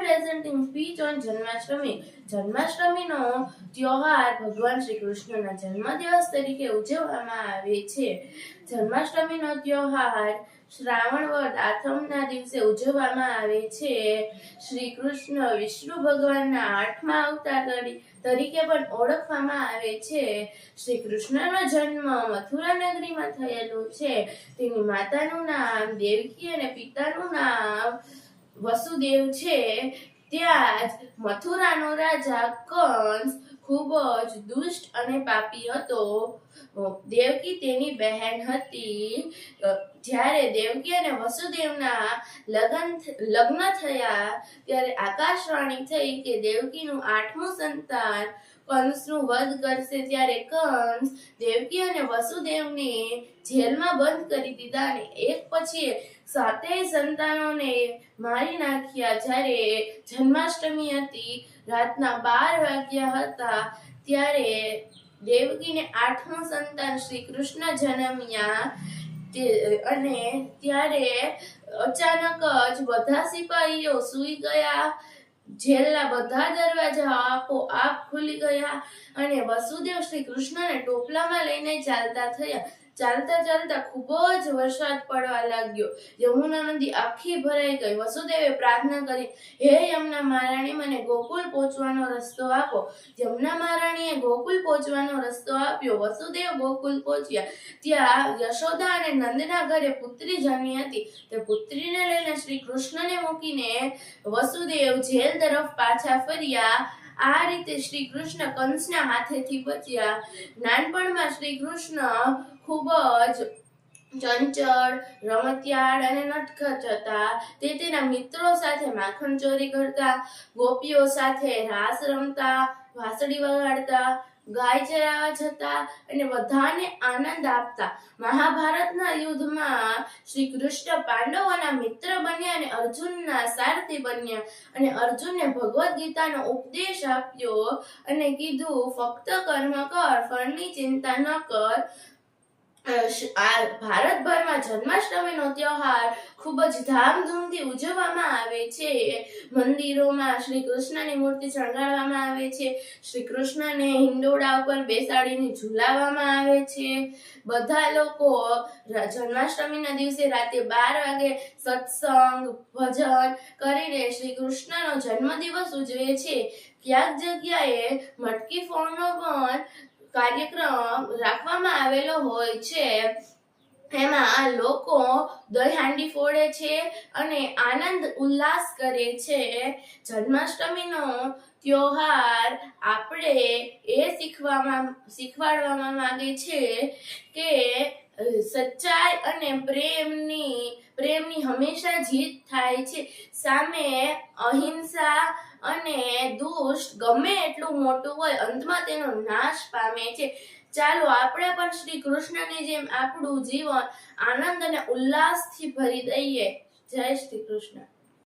presenting speech on Janmashtami. જન્માષ્ટમીનો ત્યોહાર ભગવાન શ્રી કૃષ્ણના જન્મદિવસ તરીકે ઉજવવામાં આવે છે. જન્માષ્ટમીનો ત્યોહાર શ્રાવણ વદ આઠમના દિવસે ઉજવવામાં આવે છે. શ્રી કૃષ્ણ વિષ્ણુ ભગવાનના 8મા અવતાર તરીકે પણ ઓળખવામાં આવે છે. શ્રી કૃષ્ણનો જન્મ મથુરા નગરીમાં થયેલો છે. તેની માતાનું નામ દેવકી અને પિતાનું નામ વસુદેવ છે. ત્યાં જ મથુરાનો રાજા કંસ ખૂબ જ દુષ્ટ અને પાપી હતો. દેવકી તેની બહેન હતી. જ્યારે દેવકી અને વસુદેવના લગ્ન થયા ત્યારે આકાશવાણી થઈ કે દેવકીનું 8મું સંતાન કંસનું વધ કરશે. ત્યારે કંસ દેવકી અને વસુદેવને જેલમાં બંધ કરી દીધા અને એક પછી 7 સંતાનોને મારી નાખ્યા. જ્યારે જન્માષ્ટમી હતી, રાતના 12 વાગ્યા હતા, ત્યારે દેવકીને 8મું સંતાન શ્રી કૃષ્ણ જન્મ્યા. અને ત્યારે અચાનક જ બધા સિપાહીઓ સૂઈ ગયા. જેલના બધા દરવાજા આપોઆપ ખુલી ગયા અને વસુદેવ શ્રી કૃષ્ણને ટોપલામાં લઈને ચાલતા થયા. ચાલતા ચાલતા ખૂબ જ વરસાદ પડવા લાગ્યો. યમુના નદી આખી ભરાઈ ગઈ. વસુદેવે પ્રાર્થના કરી, હે યમુના મહારાણી, મને ગોકુળ પહોંચવાનો રસ્તો આપો. યમુના મહારાણીએ ગોકુળ પહોંચવાનો રસ્તો આપ્યો. વસુદેવ ગોકુળ પહોંચ્યા. ત્યાં યશોદા અને નંદના ઘરે પુત્રી જન્મી હતી. તે પુત્રીને લઈને શ્રી કૃષ્ણને મૂકીને વસુદેવ જેલ તરફ પાછા ફર્યા. આ રીતે શ્રી કૃષ્ણ કંસના હાથેથી બચ્યા. નાનપણમાં શ્રી કૃષ્ણ ખૂબ જ ચંચળ, રમતિયાળ અને નટખટ હતા. તે તેના મિત્રો સાથે માખણ ચોરી કરતા, ગોપીઓ સાથે રાસ રમતા, વાંસળી વગાડતા, ગાય ચરાવવા જતા અને બધાને આનંદ આપતા. મહાભારતના યુદ્ધમાં શ્રી કૃષ્ણ પાંડવોના મિત્ર બન્યા અને અર્જુનના સારથી બન્યા. અને અર્જુનને ભગવદ્ ગીતાનો ઉપદેશ આપ્યો અને કીધું, ફક્ત કર્મ કર, ફળની ચિંતા ન કર. ભારતભરમાં જન્માષ્ટમીનો ત્યોહાર ખૂબ જ ધામધૂમથી ઉજવવામાં આવે છે. મંદિરોમાં શ્રી કૃષ્ણની મૂર્તિ શણગારવામાં આવે છે. શ્રી કૃષ્ણને હિંડોળા ઉપર બેસાડીને ઝુલાવવામાં આવે છે. બધા લોકો જન્માષ્ટમીના દિવસે રાતે 12 વાગે સત્સંગ, ભજન કરીને શ્રી કૃષ્ણનો જન્મદિવસ ઉજવે છે. ક્યાંક જગ્યાએ મટકી ફોડનો પણ કાર્યક્રમ રાખવામાં આવેલો હોય છે. એમાં લોકો દહીં હાંડી ફોડે છે અને આનંદ ઉલ્લાસ કરે છે. જન્માષ્ટમીનો ત્યોહાર આપણે એ શીખવાડવામાં માંગે છે કે સચ્ચાઈ અને પ્રેમની હંમેશા જીત થાય છે. સામે અહિંસા અને દુષ્ટ ગમે એટલું મોટું હોય, અંતમાં તેનો નાશ પામે છે. ચાલો આપણે પણ શ્રી કૃષ્ણની જેમ આપણું જીવન આનંદ અને ઉલ્લાસથી ભરી દઈએ. જય શ્રી કૃષ્ણ.